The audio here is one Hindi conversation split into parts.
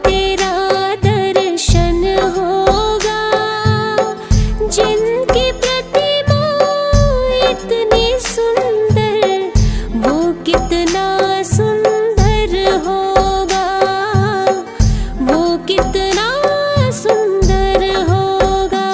तेरा दर्शन होगा। जिनकी प्रतिमा इतनी सुंदर, वो कितना सुंदर होगा, वो कितना सुंदर होगा।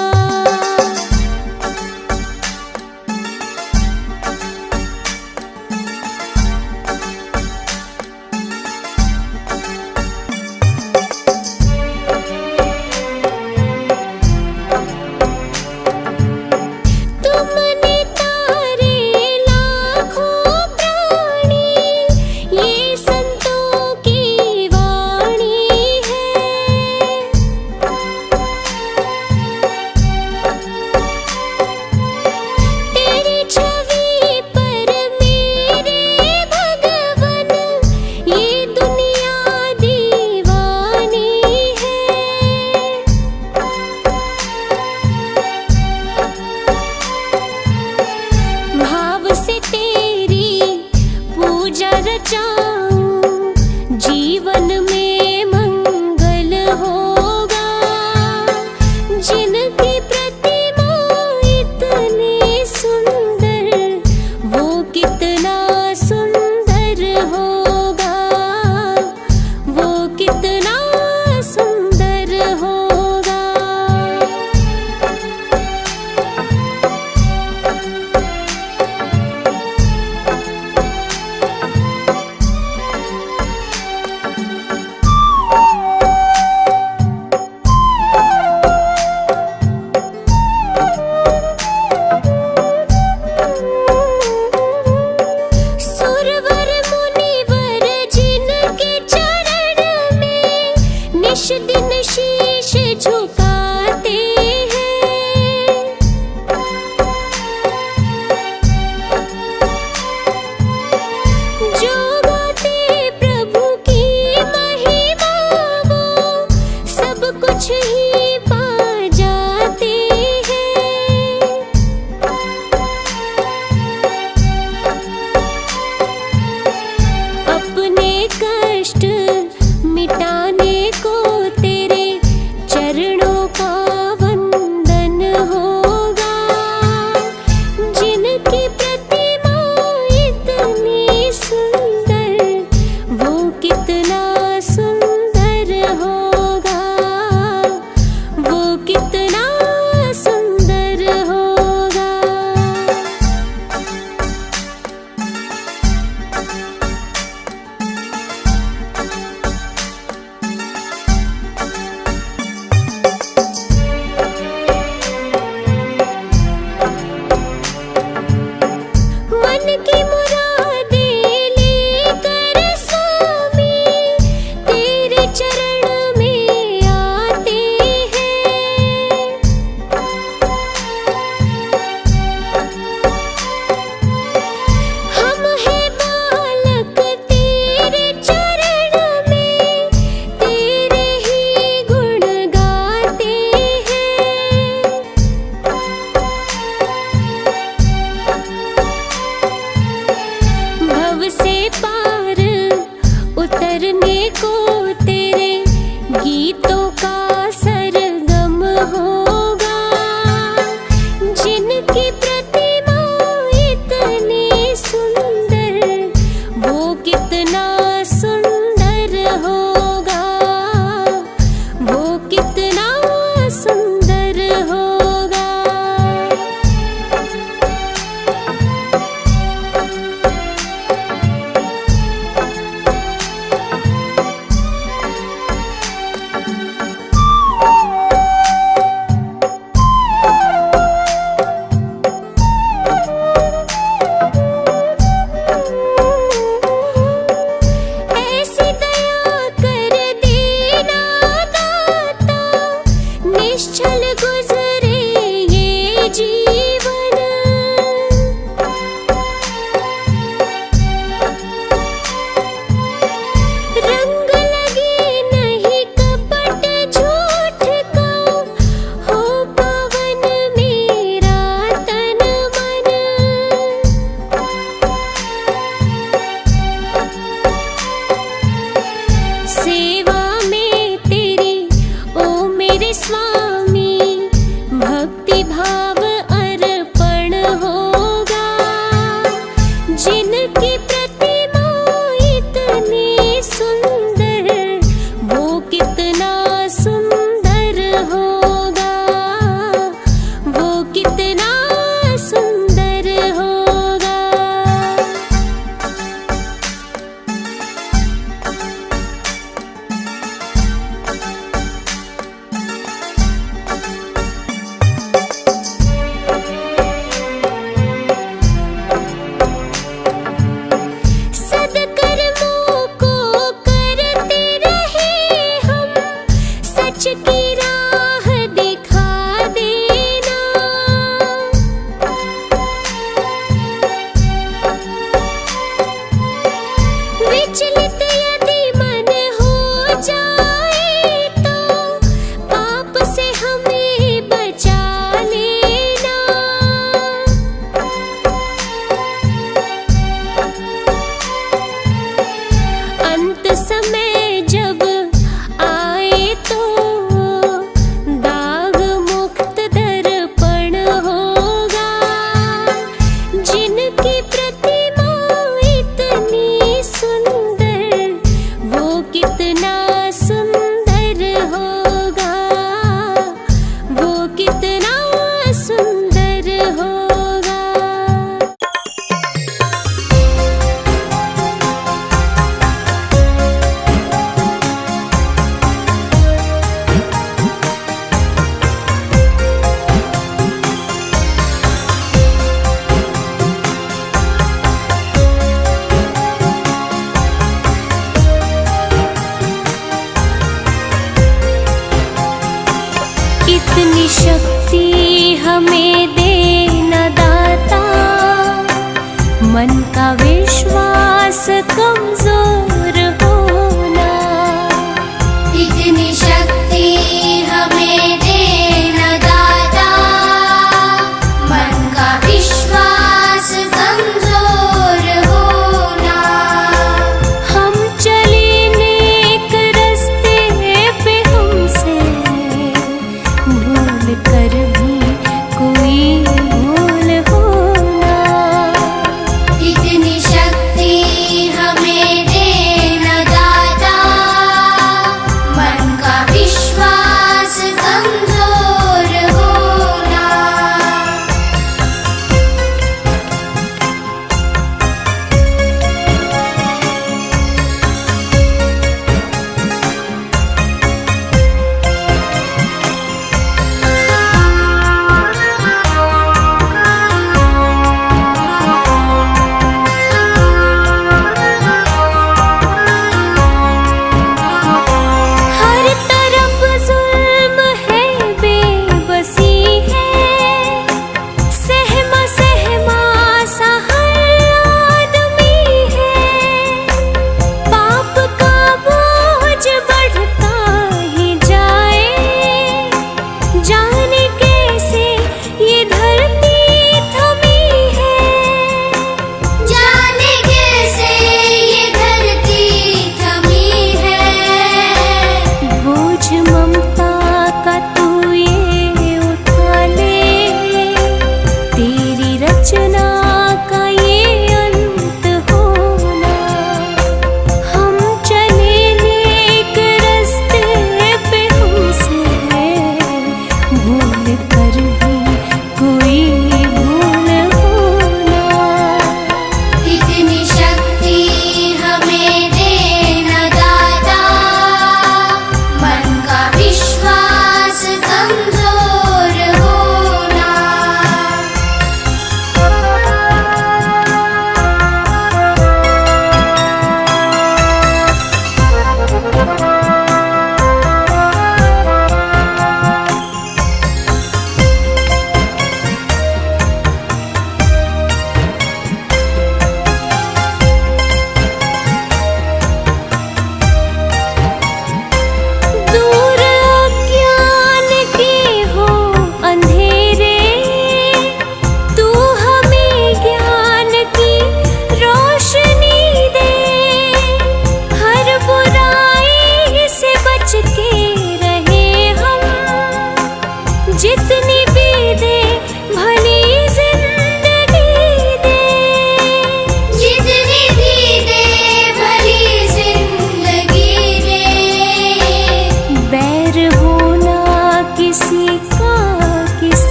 इतनी शक्ति हमें देना दाता, मन का विश्वास कमजोर होना। इतनी शक्ति हमें देना दाता, मन का विश्वास कमजोर होना। हम चले नेक रस्ते पे, हमसे भूल कर भी कोई भूल होना। इतनी शक्ति हमें देना दाता, मन का विश्वास कमजोर होना। हर तरफ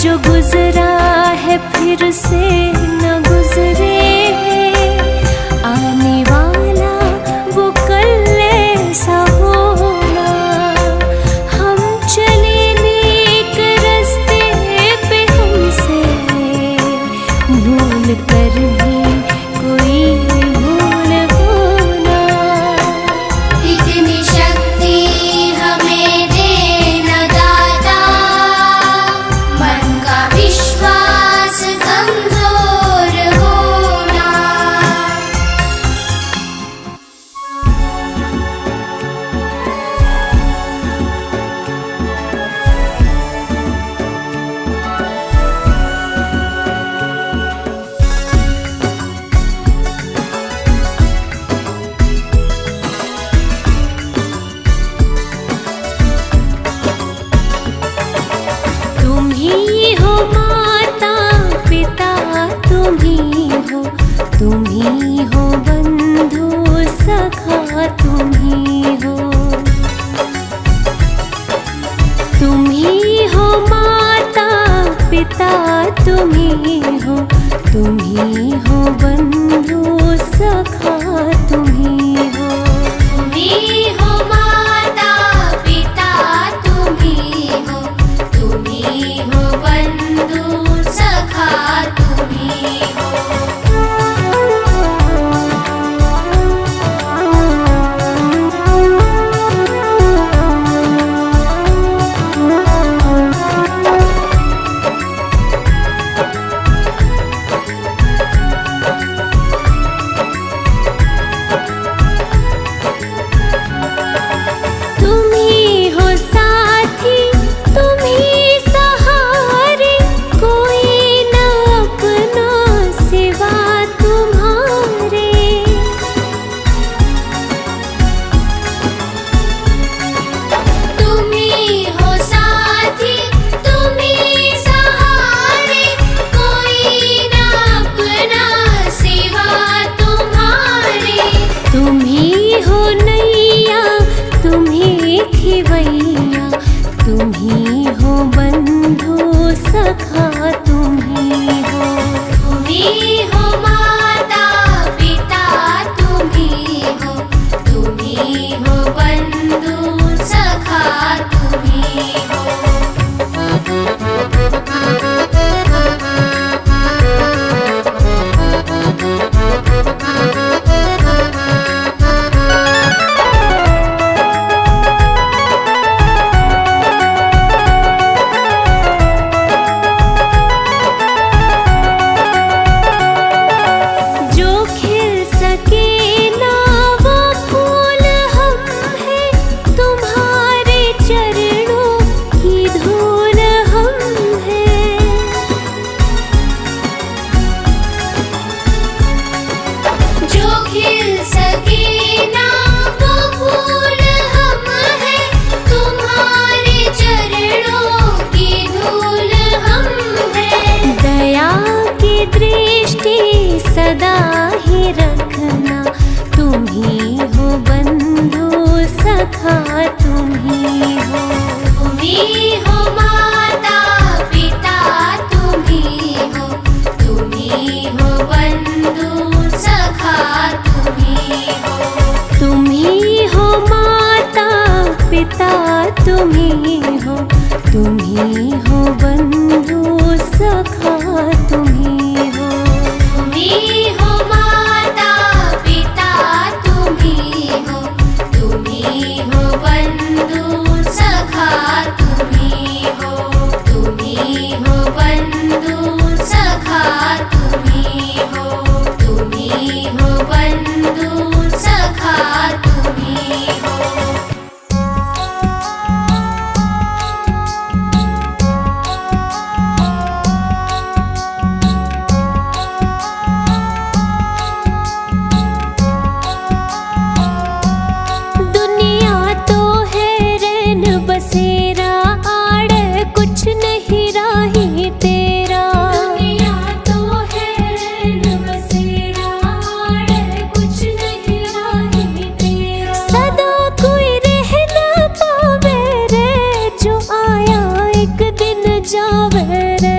जो गुजरा है फिर से न गुजरे, आने वाला वो कल ऐसा होना। हम चले नेक रास्ते पे हमसे भूल कर भी कोई भूल होना। इतनी शक्ति हमें देना दाता, मन का विश्वास कमजोर होना। तुम ही हो माता पिता, तुम ही हो बंधु सखा, तुम ही हो माता पिता, तुम ही हो बंधु सखा, तुम ही हो। तुम ही हो माता पिता, तुम ही हो बंधु सखा, तुम ही हो। तुम ही हो साथी, तुम ही सहारे, कोई न अपना सिवा तुम्हारे। तुम ही हो साथी, तुम ही सहारे, कोई न अपना सिवा तुम्हारे। तुम ही हो नैया, तुम ही खिवैया, तुम ही हो बंधु सखा, तुम ही हो। तुम ही हो माता पिता, तुम ही हो बंधु सखा, तुम ही हो। जो खिल सके ना वो फूल हम हैं, तुम्हारे चरणों की धूल हम हैं। जो खिल सके ना वो फूल हम हैं, तुम्हारे चरणों की धूल हम हैं। दया की दृष्टि सदा ही रखना, तुम ही हो बंधु सखा, तुम ही हो। तुम ही हो माता पिता, तुम ही हो बंधु सखा, तुम ही हो। तुम ही हो माता पिता, तुम ही हो बंधु सखा, तुम ही हो। तुम ही हो माता पिता, तुम ही हो बंधु सखा, तुम ही हो। तुम ही हो बंधु सखा, तुम ही हो। तुम ही हो बंधु सखा, तुम ही हो। जावे रे।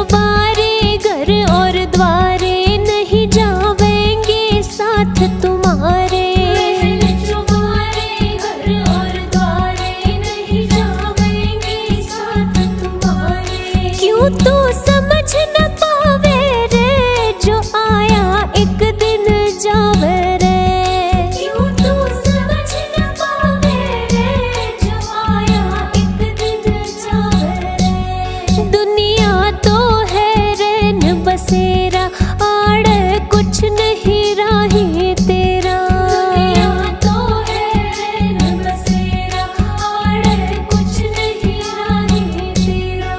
चुबारे घर और द्वारे नहीं जावेंगे साथ तुम्हारे। चुबारे घर और द्वारे नहीं जावेंगे साथ तुम्हारे। क्यों तू समझ न पावे रे जो आया एक दिन जावे रे। क्यों तू समझ न पावे रे जो आया एक दिन जावे रे। दुनिया तो है रैन बसेरा आड़ कुछ नहीं राही तेरा। दुनिया तो है रैन बसेरा आड़ कुछ नहीं राही तेरा।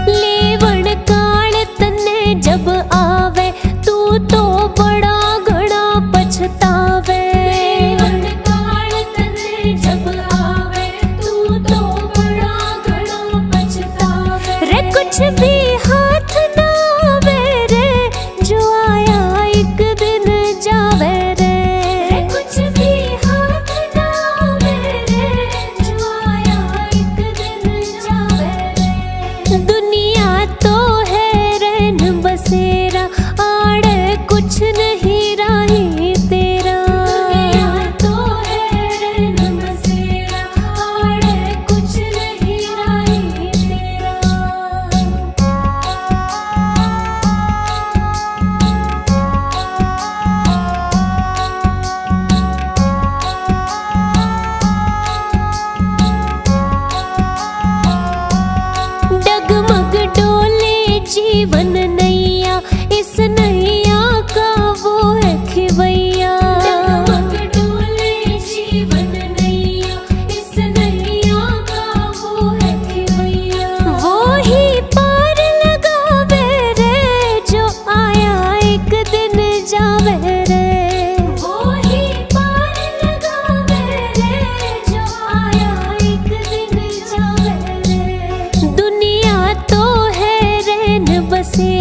लेवण काल तन्ने जब आवे तू तो बड़ा घना पछतावे। लेवण काल तन्ने जब आवे तू तो बड़ा घना पछतावे। रे कुछ भी हाथ ना आवे रे जो आया एक दिन जावे रे। रे कुछ भी हाथ ना आवे रे जो आया एक दिन जावे रे। दुनिया तो है रैन बसेरा आड़ कुछ नहीं राही तेरा। दुनिया तो है रैन बसेरा आड़ कुछ नहीं राही तेरा। डगमग डोले जीवन नैया इस नैया का वो है खिवैया। डगमग डोले जीवन नैया इस नैया का वो है खिवैया। वो ही पार लगावे रे जो आया एक दिन जावे रे। वो ही पार लगावे रे जो आया एक दिन जावे रे। दुनिया तो है रैन बसेरा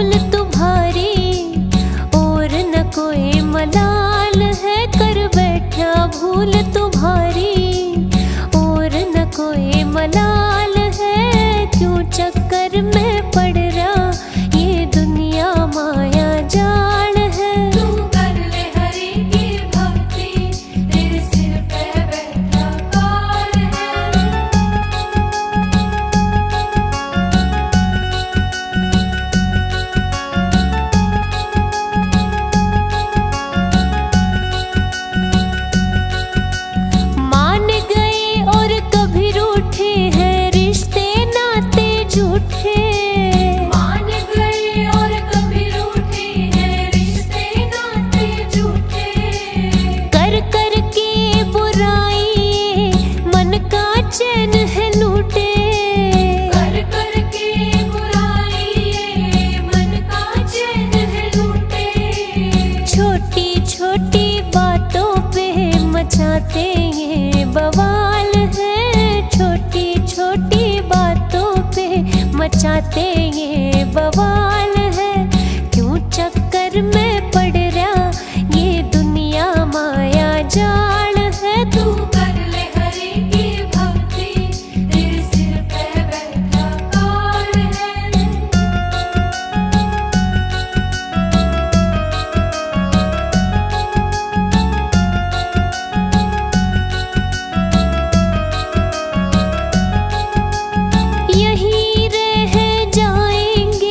भूल तुम्हारी और न कोई मलाल है। कर बैठा भूल तुम्हारी और न कोई मलाल है। क्यों चक्कर में पड़ रहा ये दुनिया माया जाल है। तू कर ले हरि की भक्ति, तेरे सिर पे बैठा काल है। मान गए और कभी रूठे हैं रिश्ते नाते झूठे। मान गए और कभी रूठे हैं रिश्ते नाते झूठे। कर कर के बुराई मन का चैन है लूटे। कर कर के बुराई मन का चैन है लूटे। छोटी छोटी बातों पे मचाते ये बवाल है। छोटी छोटी बातों पे मचाते ये बवाल है। क्यों चक्कर में पड़ रहा ये दुनिया माया जाल है। तू कर ले हरि की भक्ति, तेरे सिर पे बैठा काल है। यहीं रह जाएंगे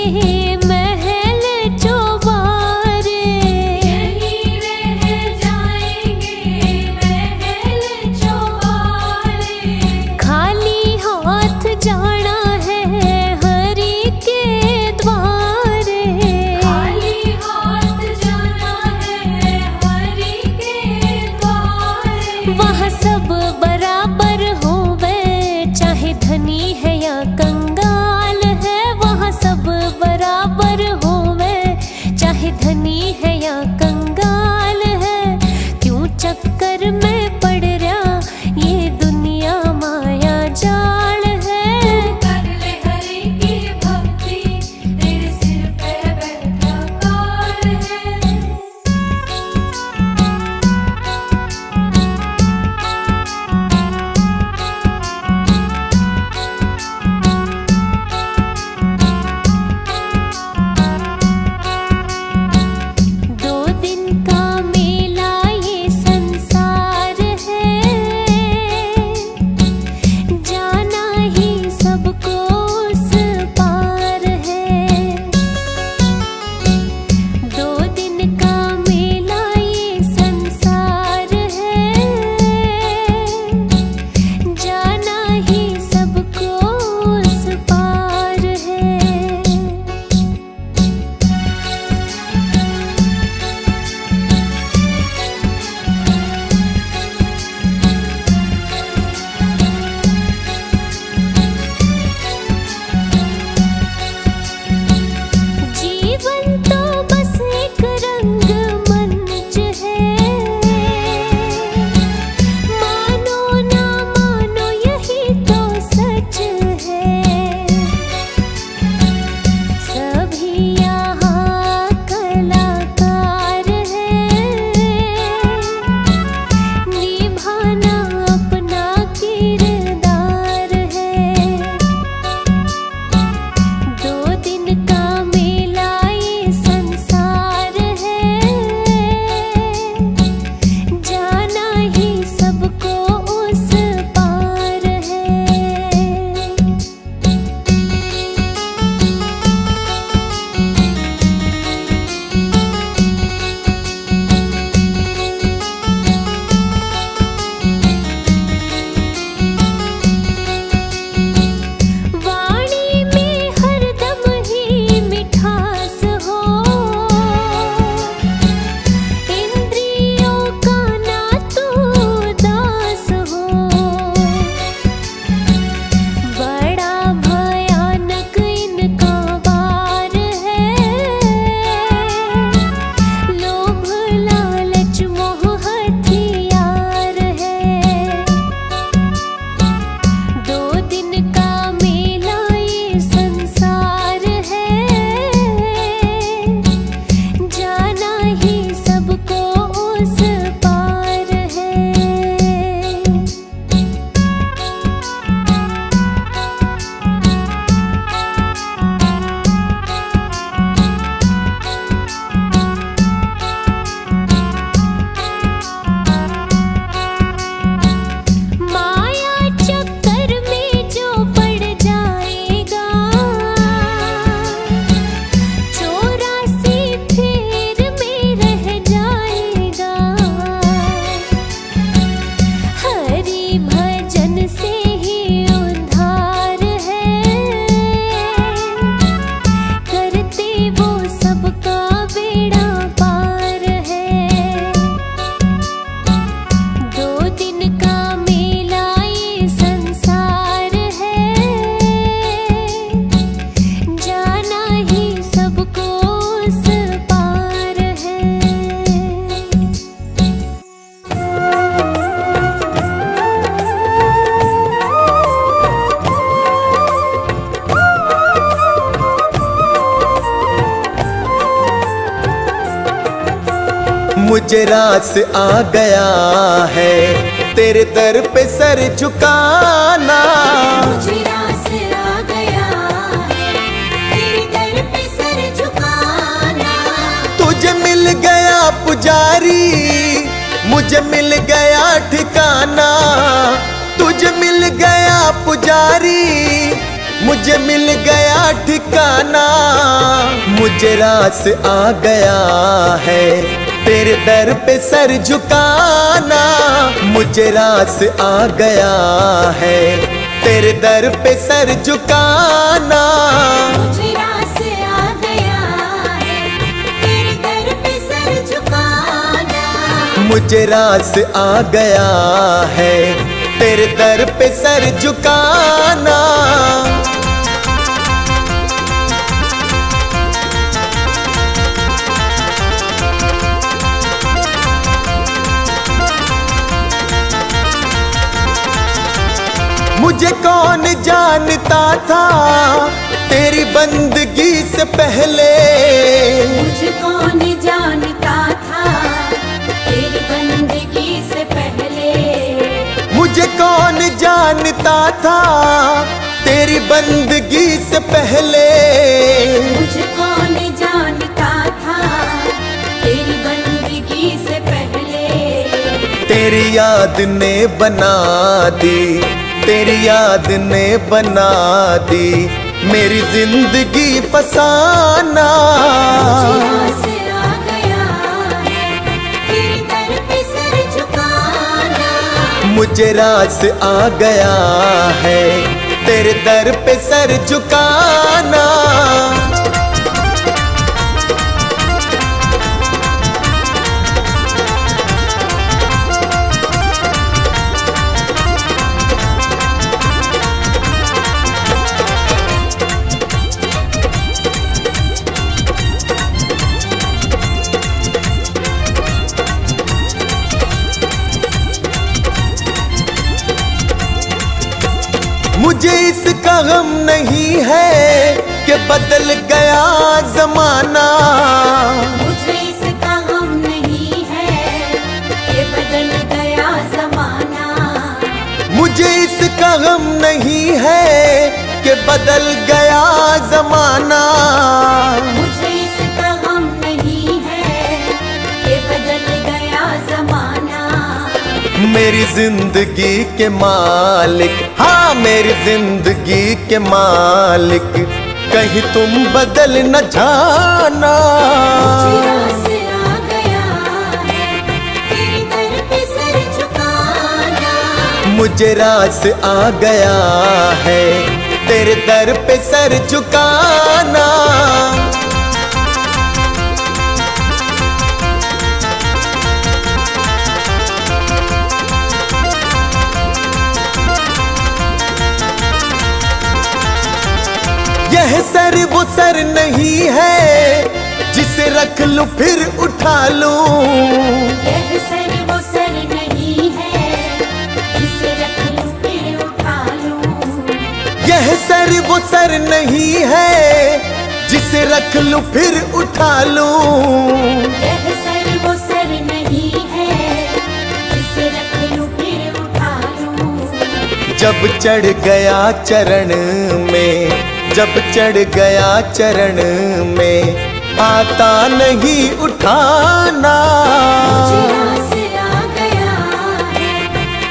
मुझे रास आ गया है तेरे दर पे सर झुकाना। मुझे रास आ गया है तेरे दर पे सर झुकाना। तुझे मिल गया पुजारी, मुझे मिल गया ठिकाना। तुझे मिल गया पुजारी, मुझे मिल गया ठिकाना। मुझे रास आ गया है तेरे दर पे सर झुकाना। मुझे रास आ गया है तेरे दर पे सर झुकाना। मुझे रास आ गया है तेरे दर पे सर झुकाना। मुझे रास आ गया है तेरे दर पे सर झुकाना। मुझे कौन जानता था तेरी बंदगी से पहले। मुझे कौन जानता था तेरी बंदगी से पहले। मुझे कौन जानता था तेरी बंदगी से पहले। मुझे कौन जानता था तेरी बंदगी से पहले। तेरी याद ने बना दी, तेरी याद ने बना दी मेरी जिंदगी फसाना। मुझे रास आ गया है तेरे दर पे सर झुकाना। मुझे रास आ गया है तेरे दर पे सर झुकाना। मुझे इसका गम नहीं है कि बदल गया जमाना। मुझे इसका गम नहीं है कि बदल गया जमाना। मुझे इसका गम नहीं है कि बदल गया जमाना। मुझे इसका गम नहीं है कि बदल गया जमाना। मेरी जिंदगी के मालिक, हाँ मेरी जिंदगी के मालिक, कहीं तुम बदल न जाना। मुझे रास आ गया है तेरे दर पे सर झुकाना। मुझे रास आ गया है तेरे दर पे सर झुकाना। यह सर वो सर नहीं है जिसे रख लूं फिर उठा लूं। यह सर वो सर नहीं है जिसे रख लूं फिर उठा लूं। यह सर वो सर नहीं है जिसे रख लूं फिर उठा लूं। यह सर वो सर नहीं है जिसे रख लूं फिर उठा लूं। जब चढ़ गया चरण में, जब चढ़ गया चरण में, आता नहीं उठाना। मुझे रास आ गया है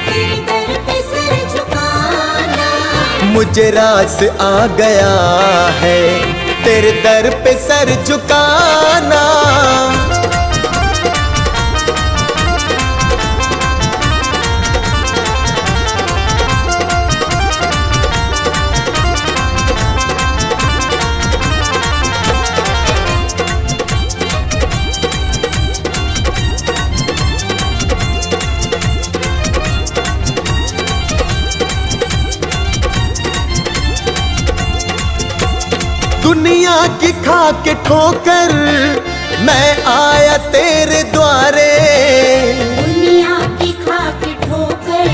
तेरे दर पे सर झुकाना। मुझे रास आ गया है तेरे दर पे सर झुकाना। दुनिया की खा के ठोकर मैं आया तेरे द्वारे। दुनिया की खा के ठोकर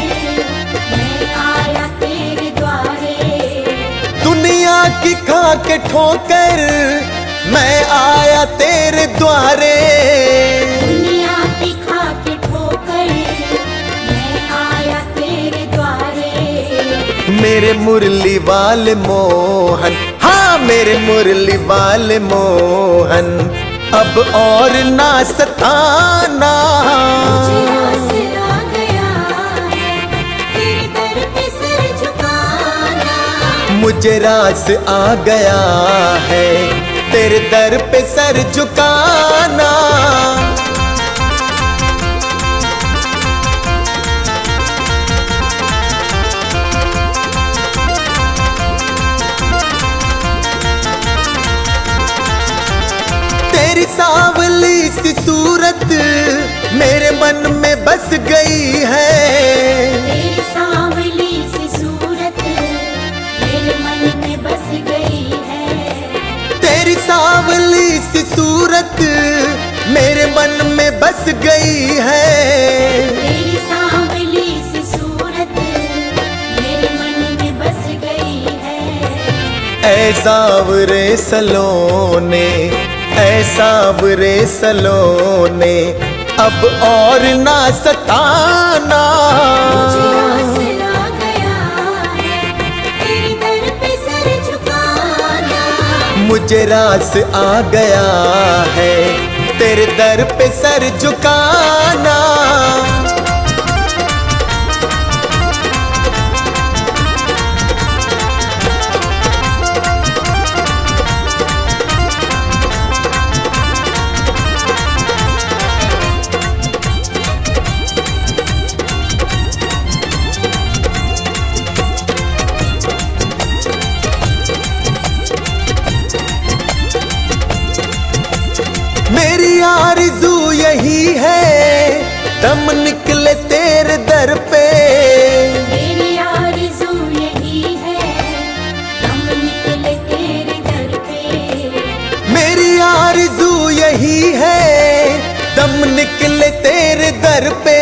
मैं आया तेरे द्वारे। दुनिया की खा के ठोकर मैं आया तेरे द्वारे। दुनिया मेरे मुरली वाले मोहन, हाँ मेरे मुरली वाले मोहन, अब और ना सताना। मुझे रास आ गया है तेरे दर पे सर झुकाना। तेरी सांवली सी सूरत मेरे मन में बस गई है। तेरी सांवली सी सूरत मेरे मन में बस गई है। तेरी सांवली सी सूरत मेरे मन में बस गई है। तेरी सांवली सी सूरत मेरे मन में बस गई है। ऐ सांवरे सलोने, ऐ सांवरे सलोने, अब और ना सताना। मुझे आसरा गया है तेरे दर पे सर झुकाना। मुझे रास आ गया है तेरे दर पे सर झुकाना। मेरी आरज़ू यही है दम निकले तेरे दर पे। मेरी आरज़ू यही है दम निकले तेरे दर पे। मेरी आरज़ू यही है दम निकले तेरे दर पे।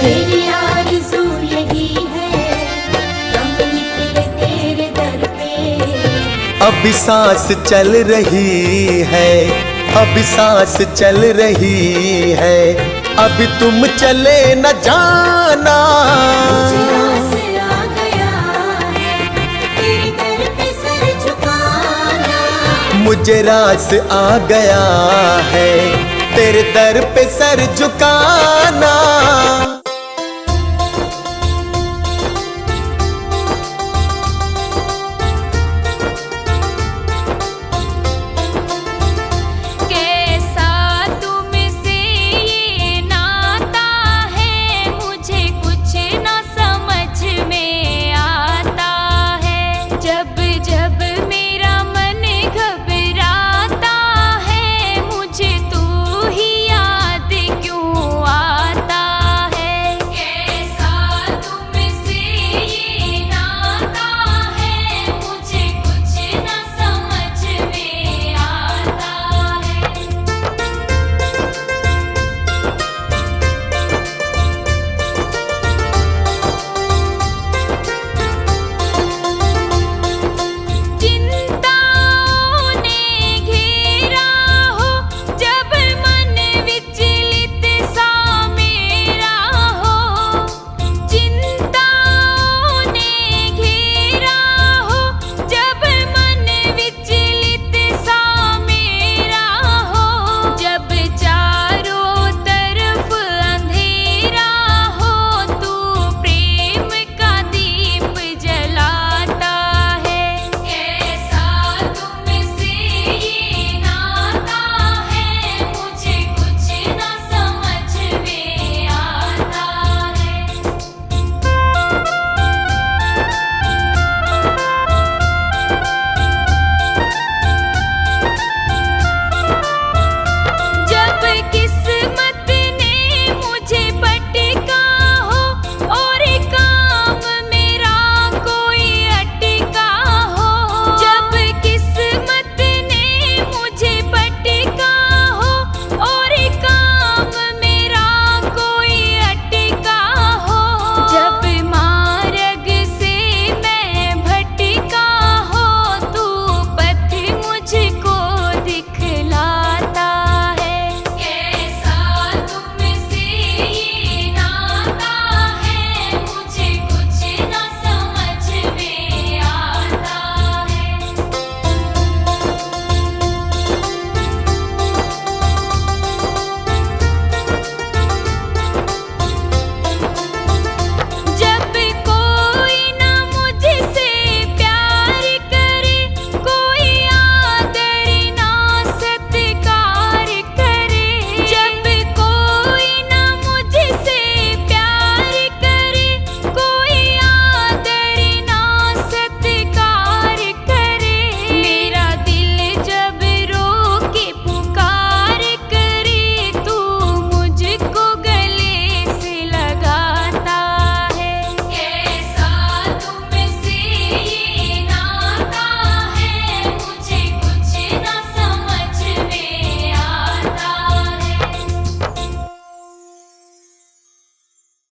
मेरी आरज़ू यही है दम निकले तेरे दर पे। अभी सांस चल रही है, अभी सांस चल रही है, अभी तुम चले न जाना। मुझे आसरा गया है तेरे दर पे सर झुकाना। मुझे रास आ गया है तेरे दर पे सर झुकाना।